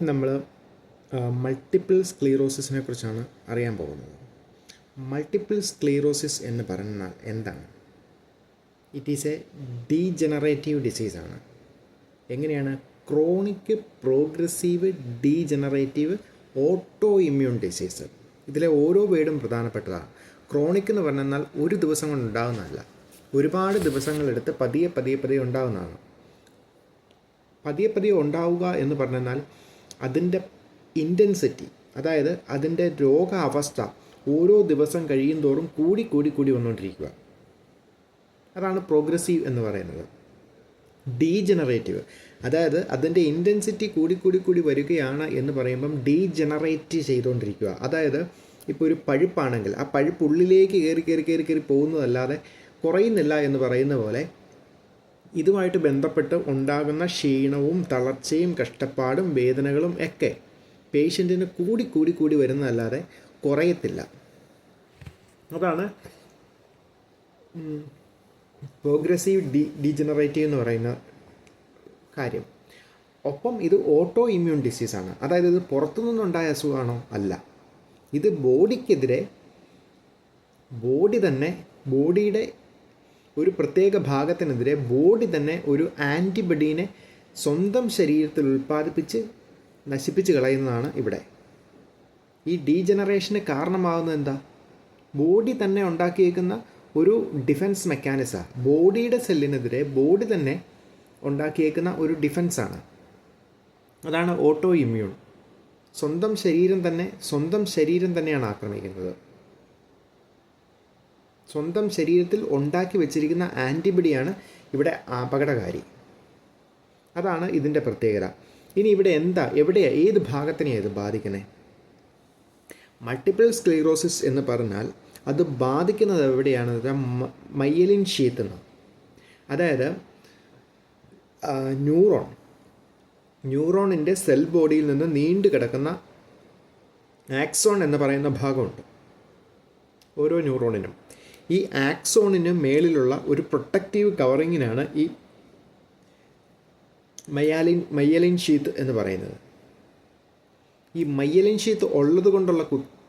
നമ്മൾ മൾട്ടിപ്പിൾ സ്ക്ലീറോസിസിനെ കുറിച്ചാണ് അറിയാൻ പോകുന്നത്. മൾട്ടിപ്പിൾ സ്ക്ലീറോസിസ് എന്ന് പറഞ്ഞാൽ എന്താണ്? ഇറ്റ് ഈസ് എ ഡീജനറേറ്റീവ് ഡിസീസാണ്. എങ്ങനെയാണ്? Chronic progressive degenerative autoimmune disease. ഇതിലെ ഓരോ വേർഡും പ്രധാനപ്പെട്ടതാണ്. ക്രോണിക് എന്ന് പറഞ്ഞാൽ ഒരു ദിവസം കൊണ്ട് ഉണ്ടാകുന്നതല്ല, ഒരുപാട് ദിവസങ്ങളെടുത്ത് പതിയെ ഉണ്ടാകുന്നതാണ്. പതിയെ ഉണ്ടാവുക എന്ന് പറഞ്ഞാൽ അതിൻ്റെ ഇൻറ്റൻസിറ്റി, അതായത് അതിൻ്റെ രോഗാവസ്ഥ ഓരോ ദിവസം കഴിയും തോറും കൂടി വന്നുകൊണ്ടിരിക്കുക. അതാണ് പ്രോഗ്രസീവ് എന്ന് പറയുന്നത്. ഡീജനറേറ്റീവ്, അതായത് അതിൻ്റെ ഇൻറ്റൻസിറ്റി കൂടി വരികയാണ് എന്ന് പറയുമ്പം ഡീജനറേറ്റ് ചെയ്തുകൊണ്ടിരിക്കുക. അതായത് ഇപ്പോൾ ഒരു പഴുപ്പാണെങ്കിൽ ആ പഴുപ്പ് ഉള്ളിലേക്ക് കയറി പോകുന്നതല്ലാതെ കുറയുന്നില്ല എന്ന് പറയുന്ന പോലെ ഇതുമായിട്ട് ബന്ധപ്പെട്ട് ഉണ്ടാകുന്ന ക്ഷീണവും തളർച്ചയും കഷ്ടപ്പാടും വേദനകളും ഒക്കെ പേഷ്യൻറ്റിന് കൂടി വരുന്നതല്ലാതെ കുറയത്തില്ല. അതാണ് പ്രോഗ്രസീവ് ഡീജനറേറ്റീവ് എന്ന് പറയുന്ന കാര്യം. ഒപ്പം ഇത് ഓട്ടോ ഇമ്മ്യൂൺ ഡിസീസാണ്. അതായത് ഇത് പുറത്തുനിന്നുണ്ടായ അസുഖമാണോ? അല്ല. ഇത് ബോഡിക്കെതിരെ ബോഡിയുടെ ഒരു പ്രത്യേക ഭാഗത്തിനെതിരെ ബോഡി തന്നെ ഒരു ആൻറ്റിബഡീനെ സ്വന്തം ശരീരത്തിൽ ഉൽപ്പാദിപ്പിച്ച് നശിപ്പിച്ച് കളയുന്നതാണ് ഇവിടെ. ഈ ഡീജനറേഷന് കാരണമാകുന്നത് എന്താ? ബോഡി തന്നെ ഉണ്ടാക്കിയേക്കുന്ന ഒരു ഡിഫൻസ് മെക്കാനിസമാണ്. ബോഡിയുടെ സെല്ലിനെതിരെ ബോഡി തന്നെ ഉണ്ടാക്കിയേക്കുന്ന ഒരു ഡിഫൻസാണ്. അതാണ് ഓട്ടോ ഇമ്മ്യൂൺ. സ്വന്തം ശരീരം തന്നെയാണ് ആക്രമിക്കുന്നത്. സ്വന്തം ശരീരത്തിൽ ഉണ്ടാക്കി വെച്ചിരിക്കുന്ന ആൻറ്റിബഡിയാണ് ഇവിടെ അപകടകാരി. അതാണ് ഇതിൻ്റെ പ്രത്യേകത. ഇനി ഇവിടെ ഏത് ഭാഗത്തിനെയാണ് ഇത് ബാധിക്കുന്നത്? മൾട്ടിപ്പിൾ സ്ക്ലീറോസിസ് എന്ന് പറഞ്ഞാൽ അത് ബാധിക്കുന്നത് എവിടെയാണെന്ന് വെച്ചാൽ മയ്യലിൻ ഷീത്ത് എന്ന്, അതായത് ന്യൂറോണിൻ്റെ സെൽ ബോഡിയിൽ നിന്ന് നീണ്ടു കിടക്കുന്ന ആക്സോൺ എന്ന് പറയുന്ന ഭാഗമുണ്ട് ഓരോ ന്യൂറോണിനും. ഈ ആക്സോണിന് മേളിലുള്ള ഒരു പ്രൊട്ടക്റ്റീവ് കവറിങ്ങിനാണ് ഈ മയ്യലിൻ ഷീത്ത് എന്ന് പറയുന്നത്. ഈ മയ്യലിൻ ഷീത്ത് ഉള്ളത് കൊണ്ടുള്ള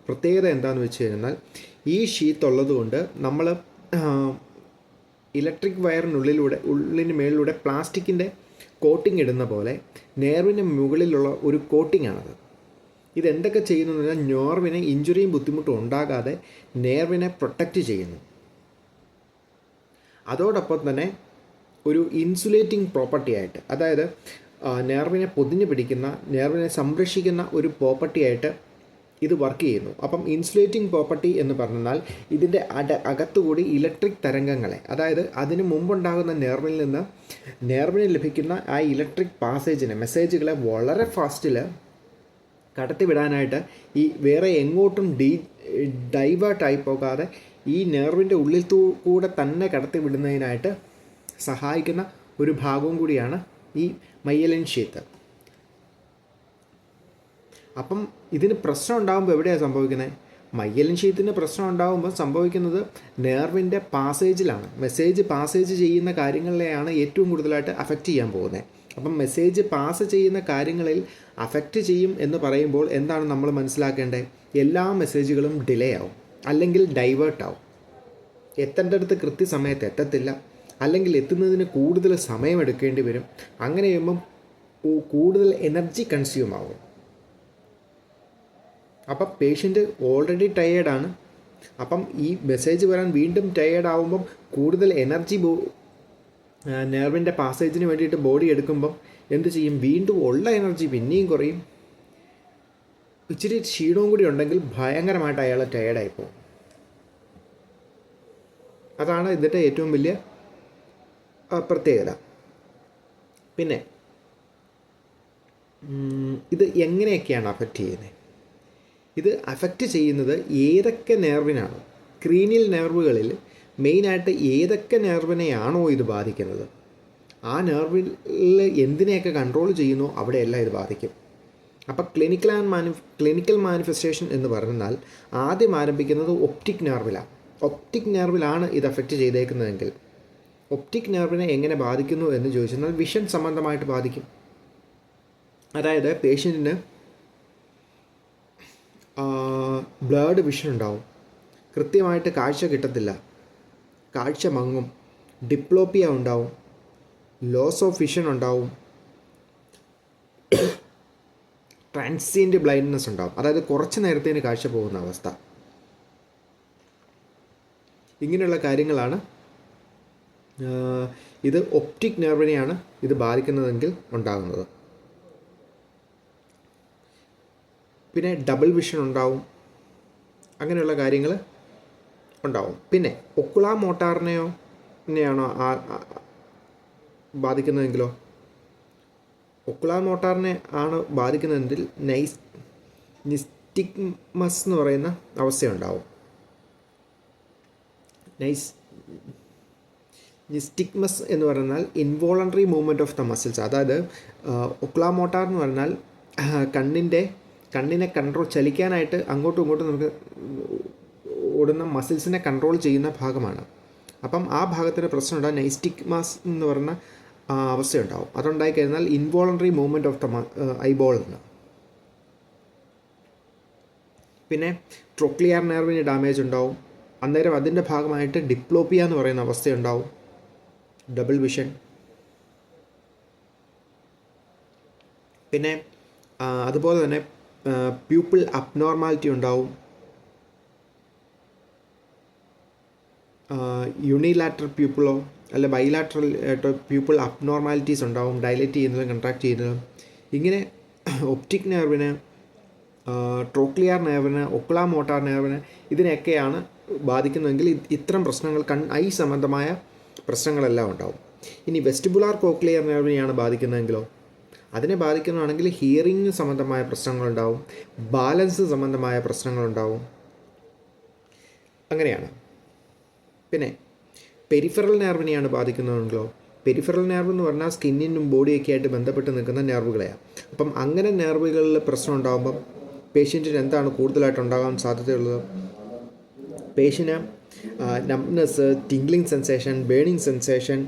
പ്രത്യേകത എന്താണെന്ന് വെച്ച് കഴിഞ്ഞാൽ, ഈ ഷീത്ത് ഉള്ളത് കൊണ്ട് നമ്മൾ ഇലക്ട്രിക് ഉള്ളിന് മേളിലൂടെ പ്ലാസ്റ്റിക്കിൻ്റെ കോട്ടിംഗ് ഇടുന്ന പോലെ നെർവിന് മുകളിലുള്ള ഒരു കോട്ടിംഗാണത്. ഇതെന്തൊക്കെ ചെയ്യുന്നു എന്ന് പറഞ്ഞാൽ നെർവിന് ഇഞ്ചുറിയും ബുദ്ധിമുട്ടും ഉണ്ടാകാതെ നെർവിനെ പ്രൊട്ടക്റ്റ് ചെയ്യുന്നു. അതോടൊപ്പം തന്നെ ഒരു ഇൻസുലേറ്റിംഗ് പ്രോപ്പർട്ടി ആയിട്ട്, അതായത് നെർവിനെ പൊതിഞ്ഞു പിടിക്കുന്ന, നെർവിനെ സംരക്ഷിക്കുന്ന ഒരു പ്രോപ്പർട്ടി ആയിട്ട് ഇത് വർക്ക് ചെയ്യുന്നു. അപ്പം ഇൻസുലേറ്റിംഗ് പ്രോപ്പർട്ടി എന്ന് പറഞ്ഞാൽ ഇതിൻ്റെ അകത്തുകൂടി ഇലക്ട്രിക് തരംഗങ്ങളെ, അതായത് അതിന് മുമ്പുണ്ടാകുന്ന നെർവിന് ലഭിക്കുന്ന ആ ഇലക്ട്രിക് മെസ്സേജുകളെ വളരെ ഫാസ്റ്റിൽ കടത്തിവിടാനായിട്ട് ഈ വേറെ എങ്ങോട്ടും ഡൈവേർട്ടായി പോകാതെ ഈ നെർവിൻ്റെ ഉള്ളിൽ കൂടെ തന്നെ കടത്തിവിടുന്നതിനായിട്ട് സഹായിക്കുന്ന ഒരു ഭാഗവും കൂടിയാണ് ഈ മയ്യലിൻ ഷീത്ത്. അപ്പം ഇതിന് പ്രശ്നം ഉണ്ടാകുമ്പോൾ എവിടെയാണ് സംഭവിക്കുന്നത്? മയ്യലിൻ ഷീത്തിന് പ്രശ്നം ഉണ്ടാകുമ്പോൾ സംഭവിക്കുന്നത് നെർവിൻ്റെ പാസേജിലാണ്. മെസ്സേജ് പാസേജ് ചെയ്യുന്ന കാര്യങ്ങളിലെയാണ് ഏറ്റവും കൂടുതലായിട്ട് അഫക്റ്റ് ചെയ്യാൻ പോകുന്നത്. അപ്പം മെസ്സേജ് പാസ് ചെയ്യുന്ന കാര്യങ്ങളിൽ അഫക്റ്റ് ചെയ്യും എന്ന് പറയുമ്പോൾ എന്താണ് നമ്മൾ മനസ്സിലാക്കേണ്ടത്? എല്ലാ മെസ്സേജുകളും ഡിലേ ആവും, അല്ലെങ്കിൽ ഡൈവേർട്ട് ആവും. എത്തേണ്ടടുത്ത് കൃത്യസമയത്ത് എത്തത്തില്ല, അല്ലെങ്കിൽ എത്തുന്നതിന് കൂടുതൽ സമയമെടുക്കേണ്ടി വരും. അങ്ങനെ ചെയ്യുമ്പം കൂടുതൽ എനർജി കൺസ്യൂം ആവും. അപ്പം പേഷ്യൻ്റ് ഓൾറെഡി ടയേർഡാണ്. അപ്പം ഈ മെസ്സേജ് വരാൻ വീണ്ടും ടയേർഡാവുമ്പം കൂടുതൽ എനർജി നെർവിൻ്റെ പാസേജിന് വേണ്ടിയിട്ട് ബോഡി എടുക്കുമ്പം എന്ത് ചെയ്യും? വീണ്ടും ഉള്ള എനർജി പിന്നെയും കുറയും. ഇച്ചിരി ക്ഷീണവും കൂടി ഉണ്ടെങ്കിൽ ഭയങ്കരമായിട്ട് അയാൾ ടയേർഡായിപ്പോവും. അതാണ് ഇതിൻ്റെ ഏറ്റവും വലിയ പ്രത്യേകത. പിന്നെ ഇത് എങ്ങനെയൊക്കെയാണ് അഫക്റ്റ് ചെയ്യുന്നത്? ഇത് അഫക്റ്റ് ചെയ്യുന്നത് ഏതൊക്കെ നെർവിനാണ്? ക്രീനിയൽ നെർവുകളിൽ മെയിനായിട്ട് ഏതൊക്കെ നെർവിനെയാണോ ഇത് ബാധിക്കുന്നത്, ആ നെർവിൽ എന്തിനെയൊക്കെ കൺട്രോൾ ചെയ്യുന്നോ അവിടെയെല്ലാം ഇത് ബാധിക്കും. അപ്പോൾ ക്ലിനിക്കൽ മാനിഫെസ്റ്റേഷൻ എന്ന് പറഞ്ഞാൽ ആദ്യം ആരംഭിക്കുന്നത് ഒപ്റ്റിക് നെർവിലാണ് ഇത് അഫക്റ്റ് ചെയ്തേക്കുന്നതെങ്കിൽ ഒപ്റ്റിക് നെർവിനെ എങ്ങനെ ബാധിക്കുന്നു എന്ന് ചോദിച്ചാൽ വിഷൻ സംബന്ധമായിട്ട് ബാധിക്കും. അതായത് പേഷ്യൻറ്റിന് ബ്ലേഡ് വിഷൻ ഉണ്ടാവും, കൃത്യമായിട്ട് കാഴ്ച കിട്ടത്തില്ല, കാഴ്ച മങ്ങും, ഡിപ്ലോപ്പിയ ഉണ്ടാവും, ലോസ് ഓഫ് വിഷൻ ഉണ്ടാവും, ട്രാൻസിയൻ്റ് ബ്ലൈൻഡ്നെസ് ഉണ്ടാവും, അതായത് കുറച്ച് നേരത്തേന് കാഴ്ച പോകുന്ന അവസ്ഥ. ഇങ്ങനെയുള്ള കാര്യങ്ങളാണ് ഇത് ഒപ്റ്റിക് നെർവിനെയാണ് ഇത് ബാധിക്കുന്നതെങ്കിൽ ഉണ്ടാകുന്നത്. പിന്നെ ഡബിൾ വിഷൻ ഉണ്ടാവും, അങ്ങനെയുള്ള കാര്യങ്ങൾ ഉണ്ടാവും. പിന്നെ ഒക്കുലാർ മോട്ടാറിനെയാണോ ബാധിക്കുന്നതെങ്കിലോ, ഒക്കുലാർ മോട്ടാറിനെ ആണ് ബാധിക്കുന്നതെങ്കിൽ നിസ്റ്റിഗ്മസ് എന്ന് പറയുന്ന അവസ്ഥയുണ്ടാവും. നിസ്റ്റിഗ്മസ് എന്ന് പറഞ്ഞാൽ involuntary movement of the muscles. അതായത് ഒക്കുലാർ മോട്ടാർ എന്ന് പറഞ്ഞാൽ കണ്ണിനെ ചലിക്കാനായിട്ട് അങ്ങോട്ടും ഇങ്ങോട്ടും നമുക്ക് ഓടുന്ന മസിൽസിനെ കൺട്രോൾ ചെയ്യുന്ന ഭാഗമാണ്. അപ്പം ആ ഭാഗത്തിന് പ്രശ്നമുണ്ടാകും, നൈസ്റ്റിഗ്മസ് എന്ന് പറഞ്ഞ അവസ്ഥയുണ്ടാവും. അതുണ്ടായിക്കഴിഞ്ഞാൽ involuntary movement of the eyeball എന്ന്. പിന്നെ ട്രോക്ലിയർ നെർവിന് ഡാമേജ് ഉണ്ടാവും. അന്നേരം അതിൻ്റെ ഭാഗമായിട്ട് ഡിപ്ലോപ്പിയ എന്ന് പറയുന്ന അവസ്ഥയുണ്ടാവും, ഡബിൾ വിഷൻ. പിന്നെ അതുപോലെ തന്നെ പ്യൂപ്പിൾ അബ്നോർമാലിറ്റി ഉണ്ടാവും, യൂണിലാറ്ററൽ പ്യൂപ്പിളോ അല്ല ബൈലാറ്ററൽ പ്യൂപ്പിൾ അബ്നോർമാലിറ്റീസ് ഉണ്ടാവും, ഡയലേറ്റ് ചെയ്യുന്നതും കൺട്രാക്ട് ചെയ്യുന്നതും. ഇങ്ങനെ ഒപ്റ്റിക് നെർവിന്, ട്രോക്ലിയർ നെർവിന്, ഒക്കുലാർ മോട്ടാർ നെർവിന് ഇതിനെയൊക്കെയാണ് ബാധിക്കുന്നതെങ്കിൽ ഇത്തരം പ്രശ്നങ്ങൾ ഐ സംബന്ധമായ പ്രശ്നങ്ങളെല്ലാം ഉണ്ടാവും. ഇനി വെസ്റ്റിബുലാർ കോക്ലിയർ നെർവിനെയാണ് ബാധിക്കുന്നതെങ്കിലോ, അതിനെ ബാധിക്കുന്നതാണെങ്കിൽ ഹിയറിംഗ് സംബന്ധമായ പ്രശ്നങ്ങളുണ്ടാവും, ബാലൻസ് സംബന്ധമായ പ്രശ്നങ്ങളുണ്ടാവും, അങ്ങനെയാണ്. പിന്നെ പെരിഫറൽ നെർവിനെയാണ് ബാധിക്കുന്നതെങ്കിലോ, പെരിഫറൽ നെർവ് എന്ന് പറഞ്ഞാൽ സ്കിന്നിനും ബോഡിയൊക്കെ ആയിട്ട് ബന്ധപ്പെട്ട് നിൽക്കുന്ന നെർവുകളെയാണ്. അപ്പം അങ്ങനെ നെർവുകളിൽ പ്രശ്നം ഉണ്ടാകുമ്പം പേഷ്യൻറ്റിന് എന്താണ് കൂടുതലായിട്ട് ഉണ്ടാകാൻ സാധ്യതയുള്ളത്? പേഷ്യന് numbness, tingling sensation, burning sensation,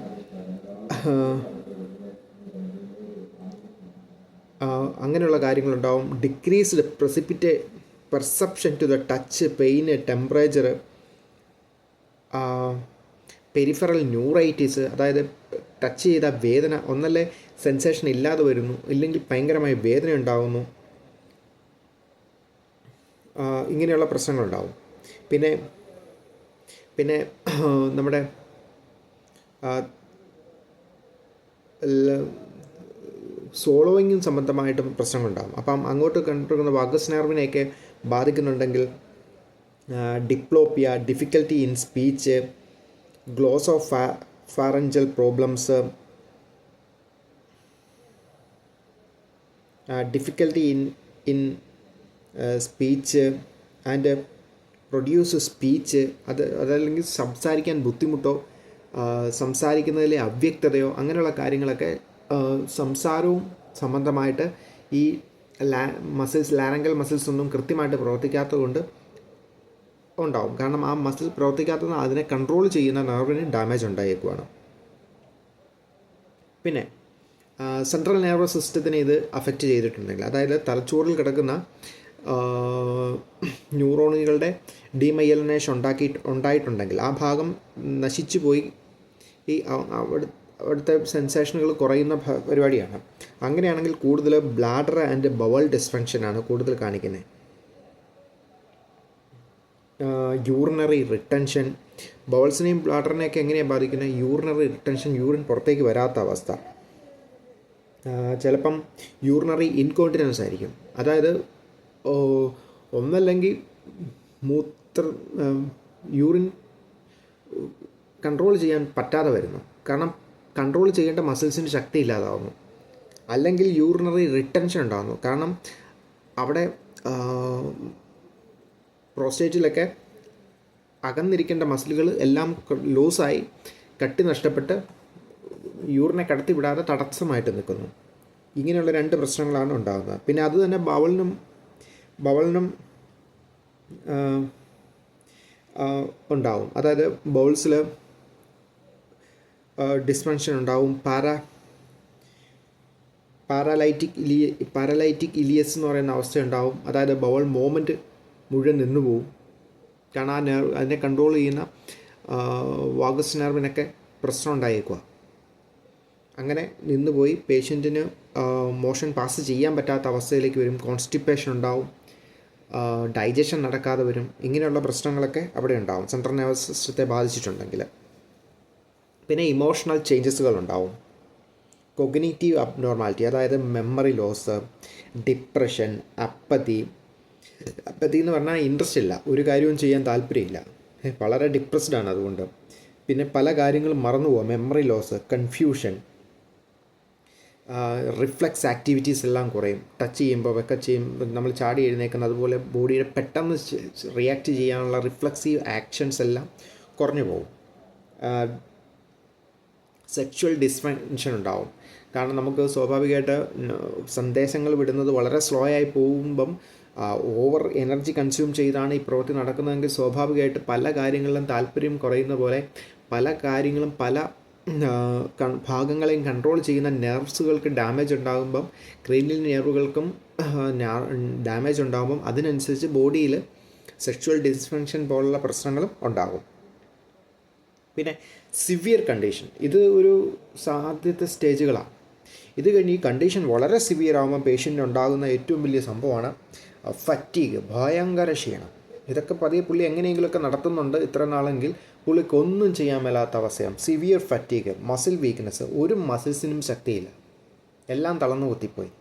അങ്ങനെയുള്ള കാര്യങ്ങളുണ്ടാവും. Decreased perception to the touch, pain, temperature, peripheral neuritis, അതായത് ടച്ച് ചെയ്ത വേദന, ഒന്നല്ലേ സെൻസേഷൻ ഇല്ലാതെ വരുന്നു, ഇല്ലെങ്കിൽ ഭയങ്കരമായ വേദന ഉണ്ടാകുന്നു, ഇങ്ങനെയുള്ള പ്രശ്നങ്ങളുണ്ടാവും. പിന്നെ നമ്മുടെ സോളോയിങ്ങും സംബന്ധമായിട്ടും പ്രശ്നങ്ങളുണ്ടാകും. അപ്പം അങ്ങോട്ട് കണ്ടിരിക്കുന്ന വാഗസ് നെർവിനെയൊക്കെ ബാധിക്കുന്നുണ്ടെങ്കിൽ diplopia, difficulty in speech, gloss of pharyngeal problems, difficulty in speech and produce speech, അതല്ലെങ്കിൽ സംസാരിക്കാൻ ബുദ്ധിമുട്ടോ സംസാരിക്കുന്നതിലെ അവ്യക്തതയോ അങ്ങനെയുള്ള കാര്യങ്ങളൊക്കെ സംസാരവും സംബന്ധമായിട്ട് ഈ ലാരംഗൽ മസിൽസ് ഒന്നും കൃത്യമായിട്ട് പ്രവർത്തിക്കാത്തത് കൊണ്ട് ഉണ്ടാവും. കാരണം ആ മസിൽ പ്രവർത്തിക്കാത്തത് അതിനെ കൺട്രോൾ ചെയ്യുന്ന നെർവിന് ഡാമേജ് ഉണ്ടായേക്കുവാണ്. പിന്നെ സെൻട്രൽ നെർവസ് സിസ്റ്റത്തിനെ ഇത് അഫക്റ്റ് ചെയ്തിട്ടുണ്ടെങ്കിൽ, അതായത് തലച്ചോറിൽ കിടക്കുന്ന ന്യൂറോണുകളുടെ ഡീമൈലിനേഷൻ ഉണ്ടായിട്ടുണ്ടെങ്കിൽ ആ ഭാഗം നശിച്ചു പോയി ഈ അവിടുത്തെ സെൻസേഷനുകൾ കുറയുന്ന പരിപാടിയാണ്. അങ്ങനെയാണെങ്കിൽ കൂടുതൽ ബ്ലാഡർ ആൻഡ് ബവൽ ഡിസ്ഫങ്ഷനാണ് കൂടുതൽ കാണിക്കുന്നത്. യൂറിനറി റിട്ടൻഷൻ, ബവൾസിനെയും ബ്ലാഡറിനെയൊക്കെ എങ്ങനെയാണ് ബാധിക്കുന്നത്? യൂറിനറി റിട്ടൻഷൻ, യൂറിൻ പുറത്തേക്ക് വരാത്ത അവസ്ഥ. ചിലപ്പം യൂറിനറി ഇൻകോണ്ടിനൻസ് ആയിരിക്കും, അതായത് ഒന്നല്ലെങ്കിൽ യൂറിൻ കൺട്രോൾ ചെയ്യാൻ പറ്റാതെ വരുന്നു, കാരണം കൺട്രോൾ ചെയ്യേണ്ട മസിൽസിന് ശക്തി ഇല്ലാതാവുന്നു. അല്ലെങ്കിൽ യൂറിനറി റിട്ടൻഷൻ ഉണ്ടാകുന്നു, കാരണം അവിടെ പ്രോസ്റ്റേറ്റിലൊക്കെ അകന്നിരിക്കേണ്ട മസിലുകൾ എല്ലാം ലൂസായി കട്ടി നഷ്ടപ്പെട്ട് യൂറിനെ കടത്തിവിടാതെ തടസ്സമായിട്ട് നിൽക്കുന്നു. ഇങ്ങനെയുള്ള രണ്ട് പ്രശ്നങ്ങളാണ് ഉണ്ടാകുന്നത്. പിന്നെ അത് തന്നെ ബവലിനും ഉണ്ടാവും, അതായത് ബൗൾസിൽ ഡിസ്ഫങ്ഷൻ ഉണ്ടാവും, പാരലൈറ്റിക് ഇലിയസ് എന്ന് പറയുന്ന അവസ്ഥയുണ്ടാവും. അതായത് ബവൽ മൂവ്മെൻറ്റ് മുഴുവൻ നിന്നു പോവും. കാരണം ആ നെർവ് അതിനെ കൺട്രോൾ ചെയ്യുന്ന വാഗസ് നെർവിനൊക്കെ പ്രശ്നം ഉണ്ടായേക്കുക. അങ്ങനെ നിന്നുപോയി പേഷ്യൻറ്റിന് മോഷൻ പാസ് ചെയ്യാൻ പറ്റാത്ത അവസ്ഥയിലേക്ക് വരും. കോൺസ്റ്റിപ്പേഷൻ ഉണ്ടാവും, ഡൈജഷൻ നടക്കാതെ വരും. ഇങ്ങനെയുള്ള പ്രശ്നങ്ങളൊക്കെ അവിടെ ഉണ്ടാവും സെൻട്രൽ നെർവസ് സിസ്റ്റത്തെ ബാധിച്ചിട്ടുണ്ടെങ്കിൽ. പിന്നെ ഇമോഷണൽ ചേഞ്ചസുകൾ ഉണ്ടാവും. കൊഗ്നിറ്റീവ് അബ്നോർമാലിറ്റി, അതായത് മെമ്മറി ലോസ്, ഡിപ്രഷൻ, അപ്പതി എന്ന് പറഞ്ഞാൽ ഇൻട്രസ്റ്റ് ഇല്ല, ഒരു കാര്യവും ചെയ്യാൻ താല്പര്യമില്ല, വളരെ ഡിപ്രസ്ഡ് ആണ് അതുകൊണ്ട്. പിന്നെ പല കാര്യങ്ങളും മറന്നു പോവുക, memory loss, confusion, reflex activities എല്ലാം കുറയും. ടച്ച് ചെയ്യുമ്പോൾ ഒക്കെ ചെയ്യുമ്പോൾ നമ്മൾ ചാടി എഴുന്നേക്കുന്നത്, അതുപോലെ ബോഡിയുടെ പെട്ടെന്ന് റിയാക്ട് ചെയ്യാനുള്ള റിഫ്ലെക്സീവ് ആക്ഷൻസ് എല്ലാം കുറഞ്ഞു പോകും. സെക്ഷുവൽ ഡിസ്ഫങ്ഷൻ ഉണ്ടാവും. കാരണം നമുക്ക് സ്വാഭാവികമായിട്ട് സന്ദേശങ്ങൾ വിടുന്നത് വളരെ സ്ലോ ആയി പോകുമ്പം ഓവർ എനർജി കൺസ്യൂം ചെയ്താണ് ഈ പ്രവൃത്തി നടക്കുന്നതെങ്കിൽ സ്വാഭാവികമായിട്ട് പല കാര്യങ്ങളിലും താല്പര്യം കുറയുന്ന പോലെ പല കാര്യങ്ങളും പല ഭാഗങ്ങളെയും കൺട്രോൾ ചെയ്യുന്ന നെർവ്സുകൾക്ക് ഡാമേജ് ഉണ്ടാകുമ്പം ക്രേനിയൽ നെർവുകൾക്കും ഡാമേജ് ഉണ്ടാകുമ്പം അതിനനുസരിച്ച് ബോഡിയിൽ സെക്ഷുവൽ ഡിസ്ഫങ്ഷൻ പോലുള്ള പ്രശ്നങ്ങളും ഉണ്ടാകും. പിന്നെ സിവിയർ കണ്ടീഷൻ, ഇത് ഒരു സാധ്യത സ്റ്റേജുകളാണ്. ഇത് കഴിഞ്ഞ് ഈ കണ്ടീഷൻ വളരെ സിവിയർ ആകുമ്പോൾ പേഷ്യൻ്റ് ഉണ്ടാകുന്ന ഏറ്റവും വലിയ സംഭവമാണ് ഫറ്റീഗ്, ഭയങ്കര ക്ഷീണം. ഇതൊക്കെ പതിയെ പുള്ളി എങ്ങനെയെങ്കിലുമൊക്കെ നടത്തുന്നുണ്ട് ഇത്ര നാളെങ്കിൽ പുള്ളിക്കൊന്നും ചെയ്യാൻ മേലാത്ത അവസ്ഥയാണ്. സിവിയർ ഫറ്റീഗ്, മസിൽ വീക്ക്നെസ്, ഒരു മസിൽസിനും ശക്തിയില്ല, എല്ലാം തളർന്നു കുത്തിപ്പോയി.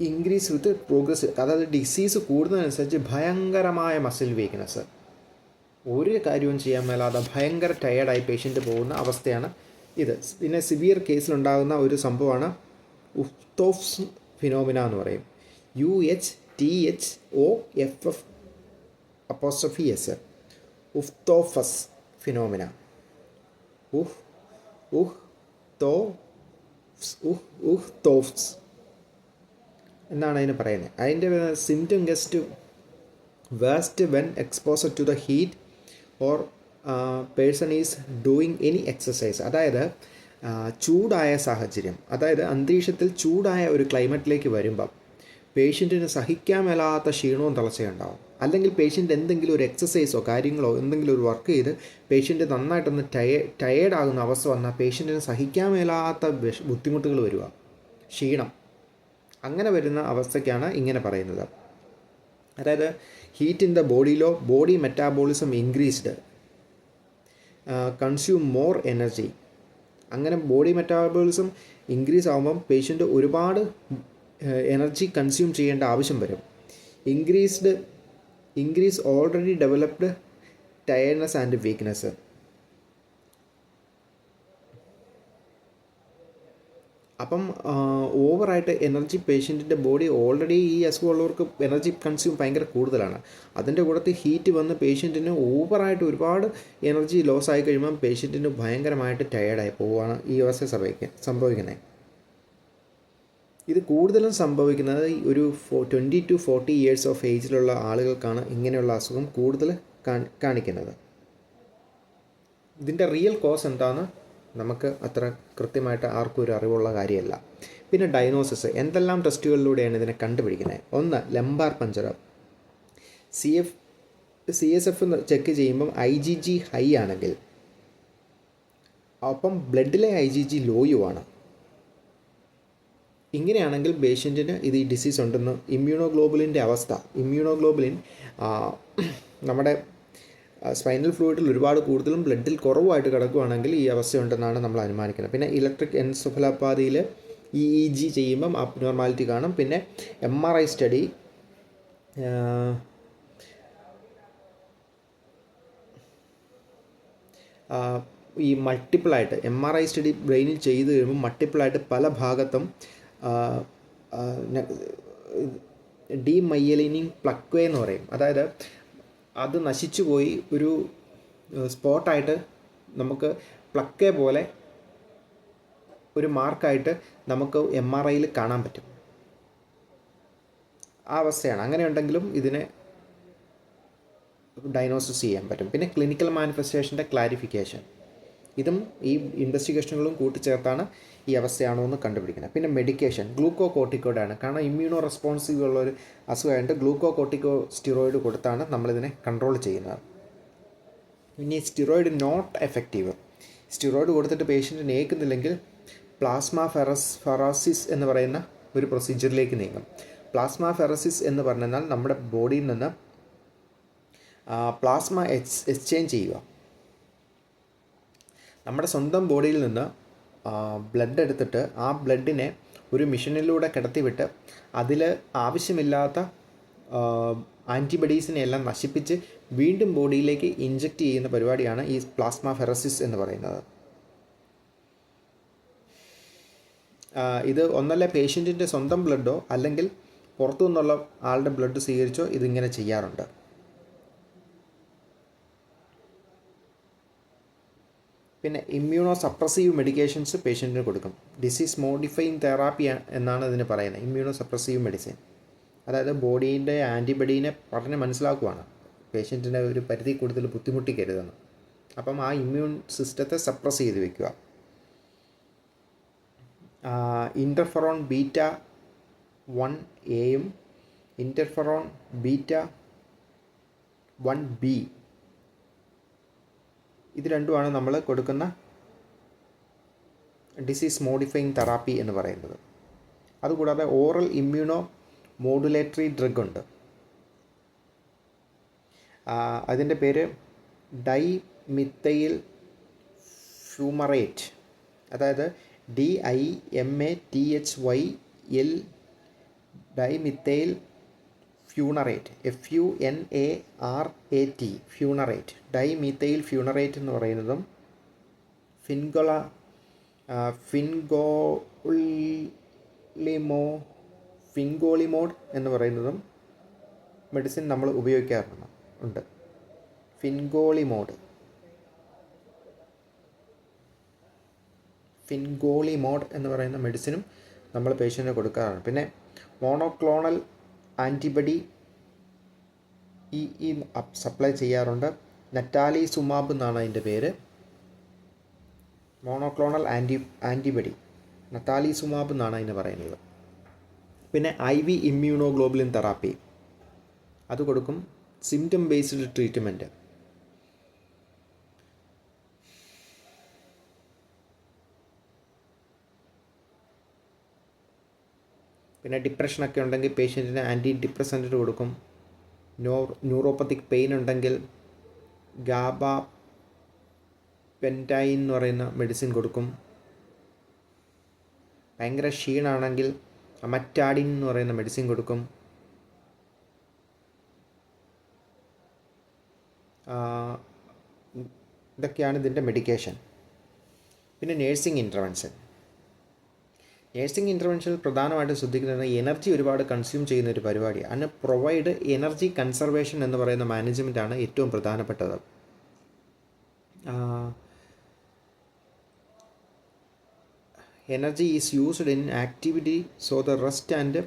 ഇൻക്രീസ് വിത്ത് പ്രോഗ്രസ്, അതായത് ഡിസീസ് കൂടുന്നതനുസരിച്ച് ഭയങ്കരമായ മസിൽ വീക്ക്നെസ്, ഒരു കാര്യവും ചെയ്യാൻ മേലാതെ ഭയങ്കര ടയേർഡായി പേഷ്യൻ്റ് പോകുന്ന അവസ്ഥയാണ് ഇത്. പിന്നെ സിവിയർ കേസിലുണ്ടാകുന്ന ഒരു സംഭവമാണ് ഉഫ്തോഫ്സ് ഫിനോമിന എന്ന് പറയും. UHTHOFF', ഉഫ്തോഫസ് phenomena. ഉഹ്തോഫ്സ് എന്നാണ് അതിന് പറയുന്നത്. അതിൻ്റെ symptom gust waste when exposure to the heat or person is doing any exercise. അതായത് ചൂടായ സാഹചര്യം, അതായത് അന്തരീക്ഷത്തിൽ ചൂടായ ഒരു ക്ലൈമറ്റിലേക്ക് വരുമ്പം പേഷ്യൻറ്റിന് സഹിക്കാൻ മേലാത്ത ക്ഷീണവും തളർച്ചയുണ്ടാവും. അല്ലെങ്കിൽ പേഷ്യൻ്റ് എന്തെങ്കിലും ഒരു എക്സസൈസോ കാര്യങ്ങളോ എന്തെങ്കിലും ഒരു വർക്ക് ചെയ്ത് പേഷ്യൻ്റ് നന്നായിട്ടൊന്ന് ടയേർഡാകുന്ന അവസ്ഥ വന്നാൽ പേഷ്യൻറ്റിന് സഹിക്കാൻ മേലാത്ത ബുദ്ധിമുട്ടുകൾ വരിക, ക്ഷീണം. അങ്ങനെ വരുന്ന അവസ്ഥയ്ക്കാണ് ഇങ്ങനെ പറയുന്നത്. അതായത് ഹീറ്റ് ഇൻ ദ ബോഡിയിലോ body metabolism increased, consume more energy. അങ്ങനെ ബോഡി മെറ്റാബോളിസം ഇൻക്രീസ് ആകുമ്പം പേഷ്യൻ്റ് ഒരുപാട് എനർജി കൺസ്യൂം ചെയ്യേണ്ട ആവശ്യം വരും. Increase already developed tiredness and weakness. അപ്പം ഓവറായിട്ട് എനർജി പേഷ്യൻറ്റിൻ്റെ ബോഡി ഓൾറെഡി ഈ അസുഖമുള്ളവർക്ക് എനർജി കൺസ്യൂം ഭയങ്കര കൂടുതലാണ്. അതിൻ്റെ കൂടത്തിൽ ഹീറ്റ് വന്ന് പേഷ്യൻറ്റിന് ഓവറായിട്ട് ഒരുപാട് എനർജി ലോസ് ആയി കഴിയുമ്പം പേഷ്യൻറ്റിന് ഭയങ്കരമായിട്ട് ടയേർഡായി പോവുകയാണ് ഈ അവസ്ഥ സംഭവിക്കുന്നത്. ഇത് കൂടുതലും സംഭവിക്കുന്നത് ഒരു 20 to 40 years ഓഫ് ഏജിലുള്ള ആളുകൾക്കാണ് ഇങ്ങനെയുള്ള അസുഖം കൂടുതൽ കാണിക്കുന്നത്. ഇതിൻ്റെ റിയൽ കോസ് എന്താണെന്ന് നമുക്ക് അത്ര കൃത്യമായിട്ട് ആർക്കും ഒരു അറിവുള്ള കാര്യമല്ല. പിന്നെ ഡയഗ്നോസിസ്, എന്തെല്ലാം ടെസ്റ്റുകളിലൂടെയാണ് ഇതിനെ കണ്ടുപിടിക്കുന്നത്? ഒന്ന്, ലംബാർ പഞ്ചർ. CSF ചെക്ക് ചെയ്യുമ്പം IgG ഹൈ ആണെങ്കിൽ, അപ്പം ബ്ലഡിലെ IgG ലോയുമാണ്. ഇങ്ങനെയാണെങ്കിൽ പേഷ്യൻറ്റിന് ഇത് ഈ ഡിസീസ് ഉണ്ടെന്ന്. ഇമ്മ്യൂണോഗ്ലോബുലിൻ്റെ അവസ്ഥ, ഇമ്മ്യൂണോഗ്ലോബുലിൻ നമ്മുടെ സ്പൈനൽ ഫ്ലൂയിഡിൽ ഒരുപാട് കൂടുതലും ബ്ലഡിൽ കുറവായിട്ട് കിടക്കുകയാണെങ്കിൽ ഈ അവസ്ഥയുണ്ടെന്നാണ് നമ്മൾ അനുമാനിക്കുന്നത്. പിന്നെ ഇലക്ട്രിക് എൻസെഫലോപ്പതിയിൽ EEG ചെയ്യുമ്പം അബ്നോർമാലിറ്റി കാണും. പിന്നെ MRI സ്റ്റഡി, ഈ മൾട്ടിപ്പിളായിട്ട് MRI സ്റ്റഡി ബ്രെയിനിൽ ചെയ്ത് കഴിയുമ്പോൾ മൾട്ടിപ്പിളായിട്ട് പല ഭാഗത്തും ഡീമൈലിനിങ് പ്ലക്വേ എന്ന് പറയും. അതായത് അത് നശിച്ചു പോയി ഒരു സ്പോട്ടായിട്ട് നമുക്ക് പ്ലക്കേ പോലെ ഒരു മാർക്കായിട്ട് നമുക്ക് MRIയിൽ കാണാൻ പറ്റും. ആ അവസ്ഥയാണ്. അങ്ങനെ ഉണ്ടെങ്കിലും ഇതിനെ ഡയഗ്നോസിസ് ചെയ്യാൻ പറ്റും. പിന്നെ ക്ലിനിക്കൽ മാനിഫെസ്റ്റേഷൻ്റെ ക്ലാരിഫിക്കേഷൻ, ഇതും ഈ ഇൻവെസ്റ്റിഗേഷനുകളും കൂട്ടിച്ചേർത്താണ് ഈ അവസ്ഥയാണോ എന്ന് കണ്ടുപിടിക്കുന്നത്. പിന്നെ മെഡിക്കേഷൻ ഗ്ലൂക്കോകോർട്ടിക്കോയിഡാണ്. കാരണം ഇമ്മ്യൂണോ റെസ്പോൺസീവ് ഉള്ള ഒരു അസുഖമായിട്ട് ഗ്ലൂക്കോകോർട്ടിക്കോ സ്റ്റിറോയിഡ് കൊടുത്താണ് നമ്മളിതിനെ കൺട്രോൾ ചെയ്യുന്നത്. ഇനി സ്റ്റിറോയിഡ് നോട്ട് എഫക്റ്റീവ്, സ്റ്റിറോയിഡ് കൊടുത്തിട്ട് പേഷ്യൻറ്റിന് ഏൽക്കുന്നില്ലെങ്കിൽ പ്ലാസ്മ ഫെറസിസ് എന്ന് പറയുന്ന ഒരു പ്രൊസീജിയറിലേക്ക് നീങ്ങും. പ്ലാസ്മ ഫെറസിസ് എന്ന് പറഞ്ഞാൽ നമ്മുടെ ബോഡിയിൽ നിന്ന് പ്ലാസ്മ എക്സ്ചേഞ്ച് ചെയ്യുക. നമ്മുടെ സ്വന്തം ബോഡിയിൽ നിന്ന് ബ്ലഡ് എടുത്തിട്ട് ആ ബ്ലഡിനെ ഒരു മെഷീനിലൂടെ കിടത്തിവിട്ട് അതിൽ ആവശ്യമില്ലാത്ത ആൻറ്റിബഡീസിനെ എല്ലാം നശിപ്പിച്ച് വീണ്ടും ബോഡിയിലേക്ക് ഇഞ്ചെക്റ്റ് ചെയ്യുന്ന പരിപാടിയാണ് ഈ പ്ലാസ്മ ഫെറസിസ് എന്ന് പറയുന്നത്. ഇത് ഒന്നല്ല പേഷ്യൻറ്റിൻ്റെ സ്വന്തം ബ്ലഡോ അല്ലെങ്കിൽ പുറത്തു നിന്നുള്ള ആളുടെ ബ്ലഡ് സ്വീകരിച്ചോ ഇതിങ്ങനെ ചെയ്യാറുണ്ട്. പിന്നെ ഇമ്മ്യൂണോ സപ്രസീവ് മെഡിക്കേഷൻസ് പേഷ്യൻറ്റിന് കൊടുക്കും. ഡിസീസ് മോഡിഫൈയിങ് തെറാപ്പി എന്നാണ് ഇതിന് പറയുന്നത്, ഇമ്മ്യൂണോ സപ്രസീവ് മെഡിസിൻ. അതായത് ബോഡീൻ്റെ ആൻറ്റിബഡീനെ പറഞ്ഞ് മനസ്സിലാക്കുവാണ് പേഷ്യൻറ്റിൻ്റെ ഒരു പരിധി കൂടുതൽ ബുദ്ധിമുട്ടിക്കരുതെന്ന്. അപ്പം ആ ഇമ്മ്യൂൺ സിസ്റ്റത്തെ സപ്രസ് ചെയ്ത് വയ്ക്കുക. Interferon beta 1A interferon beta 1B ഇത് രണ്ടുമാണ് നമ്മൾ കൊടുക്കുന്ന ഡിസീസ് മോഡിഫൈയിങ് തെറാപ്പി എന്ന് പറയുന്നത്. അതുകൂടാതെ ഓറൽ ഇമ്മ്യൂണോ മോഡുലേറ്ററി ഡ്രഗ് ഉണ്ട്. അതിൻ്റെ പേര് ഡൈമിത്തൈൽ ഫ്യൂമറേറ്റ്, അതായത് DIMATHYL ഡൈമിത്തൈൽ ഫ്യൂണറേറ്റ്, FUNARAT ഫ്യൂണറേറ്റ്. ഡൈമിത്തൈൽ ഫ്യൂണറേറ്റ് എന്ന് പറയുന്നതും ഫിൻഗോളിമോഡ് എന്ന് പറയുന്നതും മെഡിസിൻ നമ്മൾ ഉപയോഗിക്കാറുണ്ട്. ഫിൻഗോളിമോഡ് എന്ന് പറയുന്ന മെഡിസിനും നമ്മൾ പേഷ്യൻറ്റിന് കൊടുക്കാറുണ്ട്. പിന്നെ മോണോക്ലോണൽ ആൻറ്റിബഡി ഈ സപ്ലൈ ചെയ്യാറുണ്ട്. നറ്റാലിസുമാബ് എന്നാണ് അതിൻ്റെ പേര്. മോണോക്ലോണൽ ആൻറ്റിബഡി നറ്റാലിസുമാബ് എന്നാണ് അതിന് പറയുന്നത്. പിന്നെ IV ഇമ്മ്യൂണോഗ്ലോബുലിൻ തെറാപ്പി അത് കൊടുക്കും. Symptom based treatment. പിന്നെ ഡിപ്രഷനൊക്കെ ഉണ്ടെങ്കിൽ പേഷ്യൻറ്റിന് ആൻറ്റി ഡിപ്രസൻറ്റ് കൊടുക്കും. ന്യൂറോപ്പത്തിക് പെയിൻ ഉണ്ടെങ്കിൽ ഗാബാപെൻറ്റൈൻ എന്ന് പറയുന്ന മെഡിസിൻ കൊടുക്കും. ഭയങ്കര ക്ഷീണമാണെങ്കിൽ അമറ്റാഡിൻ എന്ന് പറയുന്ന മെഡിസിൻ കൊടുക്കും. ഇതൊക്കെയാണ് ഇതിൻ്റെ മെഡിക്കേഷൻ. പിന്നെ നേഴ്സിംഗ് ഇൻ്റർവെൻഷനിൽ പ്രധാനമായിട്ടും ശ്രദ്ധിക്കുന്നത് എനർജി ഒരുപാട് കൺസ്യൂം ചെയ്യുന്ന ഒരു പരിപാടിയാണ്. അതിന് പ്രൊവൈഡ് എനർജി കൺസർവേഷൻ എന്ന് പറയുന്ന മാനേജ്മെൻറ്റാണ് ഏറ്റവും പ്രധാനപ്പെട്ടത്. Energy is used in activity so the rest and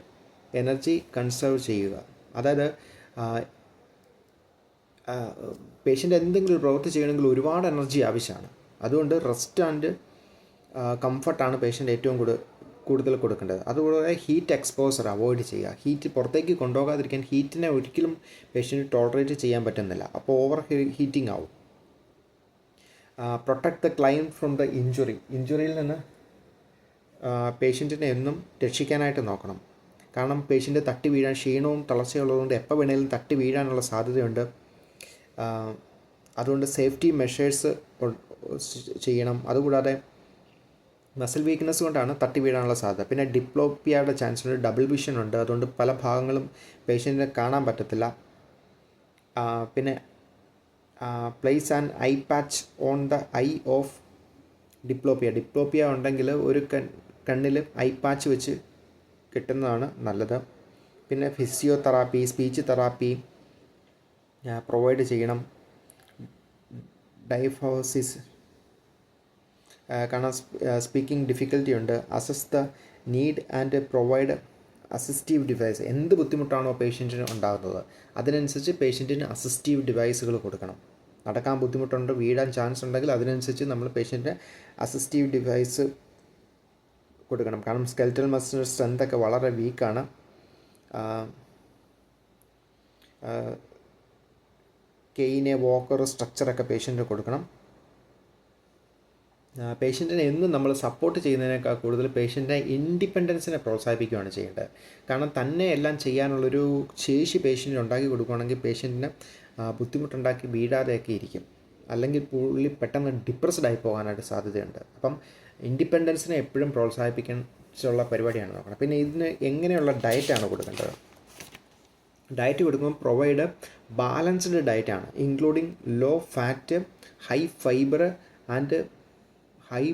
energy conserve ചെയ്യുക. അതായത് പേഷ്യൻ്റ് എന്തെങ്കിലും ഒരു പ്രവൃത്തി ചെയ്യണമെങ്കിൽ ഒരുപാട് എനർജി ആവശ്യമാണ്. അതുകൊണ്ട് റെസ്റ്റ് ആൻഡ് കംഫർട്ടാണ് പേഷ്യൻ്റ് ഏറ്റവും കൂടുതൽ കൊടുക്കേണ്ടത്. അതുപോലെ ഹീറ്റ് എക്സ്പോസർ അവോയ്ഡ് ചെയ്യുക. ഹീറ്റ് പുറത്തേക്ക് കൊണ്ടുപോകാതിരിക്കാൻ ഹീറ്റിനെ ഒരിക്കലും പേഷ്യൻറ്റ് ടോളറേറ്റ് ചെയ്യാൻ പറ്റുന്നില്ല. അപ്പോൾ ഓവർ ഹീറ്റിംഗ് ആവും. Protect the client from the ഇഞ്ചുറിയിൽ നിന്ന് പേഷ്യൻറ്റിനെ എന്നും രക്ഷിക്കാനായിട്ട് നോക്കണം. കാരണം പേഷ്യൻ്റ് തട്ടി വീഴാൻ ക്ഷീണവും തളർച്ചയുള്ളതുകൊണ്ട് എപ്പോൾ വേണേലും തട്ടി വീഴാനുള്ള സാധ്യതയുണ്ട്. അതുകൊണ്ട് സേഫ്റ്റി മെഷേഴ്സ് ചെയ്യണം. അതുകൂടാതെ മസിൽ വീക്ക്നെസ് കൊണ്ടാണ് തട്ടി വീഴാനുള്ള സാധ്യത. പിന്നെ ഡിപ്ലോപ്പിയയുടെ ചാൻസ് ഉണ്ട്. ഡബിൾ വിഷൻ ഉണ്ട്. അതുകൊണ്ട് പല ഭാഗങ്ങളും പേഷ്യൻറ്റിനെ കാണാൻ പറ്റത്തില്ല. പിന്നെ place an I patch on the I of diplopia ഉണ്ടെങ്കിൽ ഒരു കണ്ണിൽ ഐ പാച്ച് വെച്ച് കിട്ടുന്നതാണ് നല്ലത്. പിന്നെ ഫിസിയോതെറാപ്പി, സ്പീച്ച് തെറാപ്പി പ്രൊവൈഡ് ചെയ്യണം. ഡയഫോസിസ് കാരണം സ്പീക്കിംഗ് ഡിഫിക്കൽറ്റി ഉണ്ട്. Assess the need and provide assistive device. എന്ത് ബുദ്ധിമുട്ടാണോ പേഷ്യൻറ്റിന് ഉണ്ടാകുന്നത് അതിനനുസരിച്ച് പേഷ്യൻറ്റിന് അസിസ്റ്റീവ് ഡിവൈസുകൾ കൊടുക്കണം. നടക്കാൻ ബുദ്ധിമുട്ടുണ്ട്, വീഴാൻ ചാൻസ് ഉണ്ടെങ്കിൽ അതിനനുസരിച്ച് നമ്മൾ പേഷ്യൻ്റെ അസിസ്റ്റീവ് ഡിവൈസ് കൊടുക്കണം. കാരണം സ്കെൽറ്റൽ മസിൽ സ്ട്രെങ്ത് ഒക്കെ വളരെ വീക്കാണ്. കെയിന്, വോക്കർ, സ്ട്രക്ചറൊക്കെ പേഷ്യൻറ്റ് കൊടുക്കണം. പേഷ്യൻറ്റിനെ എന്നും നമ്മൾ സപ്പോർട്ട് ചെയ്യുന്നതിനേക്കാൾ കൂടുതൽ പേഷ്യൻ്റെ ഇൻഡിപെൻഡൻസിനെ പ്രോത്സാഹിപ്പിക്കുകയാണ് ചെയ്യേണ്ടത്. കാരണം തന്നെ എല്ലാം ചെയ്യാനുള്ളൊരു ശേഷി പേഷ്യൻറ്റിന് ഉണ്ടാക്കി കൊടുക്കുകയാണെങ്കിൽ പേഷ്യൻറ്റിന് ബുദ്ധിമുട്ടുണ്ടാക്കി വീഴാതെയൊക്കെ ഇരിക്കും. അല്ലെങ്കിൽ പുള്ളി പെട്ടെന്ന് ഡിപ്രസ്ഡ് ആയി പോകാനായിട്ട് സാധ്യതയുണ്ട്. അപ്പം ഇൻഡിപെൻഡൻസിനെ എപ്പോഴും പ്രോത്സാഹിപ്പിക്കാനുള്ള പരിപാടിയാണ് നോക്കണം. പിന്നെ ഇതിന് എങ്ങനെയുള്ള ഡയറ്റാണ് കൊടുക്കേണ്ടത്? ഡയറ്റ് കൊടുക്കുമ്പോൾ പ്രൊവൈഡ് ബാലൻസ്ഡ് ഡയറ്റാണ്, including low fat, high fibre and high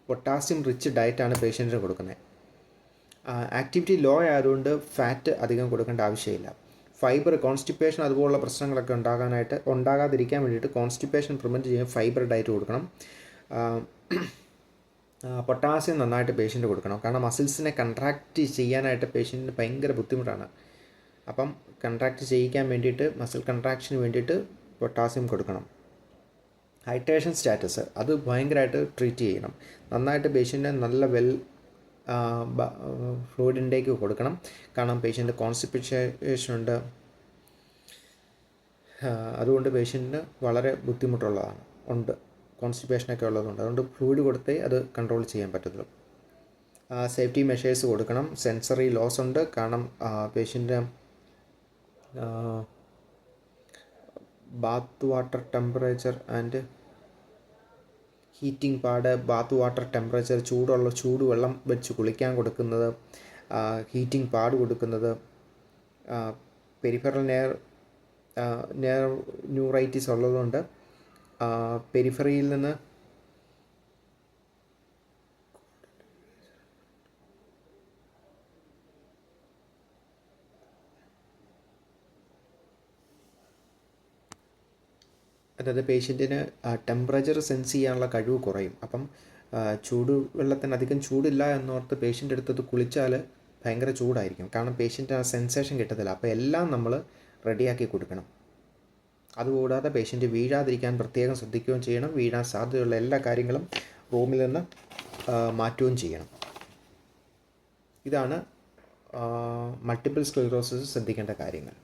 potassium rich ഡയറ്റാണ് പേഷ്യൻറ്റിന് കൊടുക്കുന്നത്. ആക്ടിവിറ്റി ലോ ആയതുകൊണ്ട് ഫാറ്റ് അധികം കൊടുക്കേണ്ട ആവശ്യമില്ല. ഫൈബർ, കോൺസ്റ്റിപ്പേഷൻ അതുപോലുള്ള പ്രശ്നങ്ങളൊക്കെ ഉണ്ടാകാതിരിക്കാൻ വേണ്ടിയിട്ട് കോൺസ്റ്റിപ്പേഷൻ പ്രിവെൻറ്റ് ചെയ്യാൻ ഫൈബർ ഡയറ്റ് കൊടുക്കണം. പൊട്ടാസ്യം നന്നായിട്ട് പേഷ്യൻറ്റ് കൊടുക്കണം. കാരണം മസിൽസിനെ കൺട്രാക്റ്റ് ചെയ്യാനായിട്ട് പേഷ്യൻറ്റിന് ഭയങ്കര ബുദ്ധിമുട്ടാണ്. അപ്പം കൺട്രാക്റ്റ് ചെയ്യിക്കാൻ വേണ്ടിയിട്ട്, മസിൽ കൺട്രാക്ഷന് വേണ്ടിയിട്ട് പൊട്ടാസ്യം കൊടുക്കണം. ഹൈഡ്രേഷൻ സ്റ്റാറ്റസ് അത് ഭയങ്കരമായിട്ട് ട്രീറ്റ് ചെയ്യണം. നന്നായിട്ട് പേഷ്യൻറ്റിന് നല്ല ഫ്ലൂയിഡ് ഇൻടേക്ക് കൊടുക്കണം. കാരണം പേഷ്യൻ്റ് കോൺസ്റ്റിപ്പേഷൻ ഉണ്ട്, അതുകൊണ്ട് പേഷ്യൻറ്റിന് വളരെ ബുദ്ധിമുട്ടുള്ളതാണ് കോൺസ്റ്റിപ്പേഷനൊക്കെ ഉള്ളതുകൊണ്ട്. അതുകൊണ്ട് ഫ്ലൂയിഡ് കൊടുത്തേ അത് കൺട്രോൾ ചെയ്യാൻ പറ്റത്തുള്ളൂ. സേഫ്റ്റി മെഷേഴ്സ് കൊടുക്കണം. സെൻസറി ലോസ് ഉണ്ട്. കാരണം patient bath water temperature and heating pad, bath water temperature, ചൂടുവെള്ളം വെച്ച് കുളിക്കാൻ കൊടുക്കുന്നത്, ഹീറ്റിംഗ് പാഡ് കൊടുക്കുന്നത്, പെരിഫറൽ ന്യൂറൈറ്റിസ് ഉള്ളതുകൊണ്ട് പെരിഫറിയിൽ നിന്ന് അതായത് പേഷ്യൻറ്റിന് ടെമ്പറേച്ചർ സെൻസ് ചെയ്യാനുള്ള കഴിവ് കുറയും. അപ്പം ചൂടുവെള്ളത്തിന് അധികം ചൂടില്ല എന്നോർത്ത് പേഷ്യൻ്റ് അടുത്തത് കുളിച്ചാൽ ഭയങ്കര ചൂടായിരിക്കും. കാരണം പേഷ്യൻ്റ് ആ സെൻസേഷൻ കിട്ടത്തില്ല. അപ്പോൾ എല്ലാം നമ്മൾ റെഡിയാക്കി കൊടുക്കണം. അതുകൂടാതെ പേഷ്യൻ്റ് വീഴാതിരിക്കാൻ പ്രത്യേകം ശ്രദ്ധിക്കുകയും ചെയ്യണം. വീഴാൻ സാധ്യതയുള്ള എല്ലാ കാര്യങ്ങളും റൂമിൽ നിന്ന് മാറ്റുകയും ചെയ്യണം. ഇതാണ് മൾട്ടിപ്പിൾ സ്ക്ലെറോസിസ് ശ്രദ്ധിക്കേണ്ട കാര്യങ്ങൾ.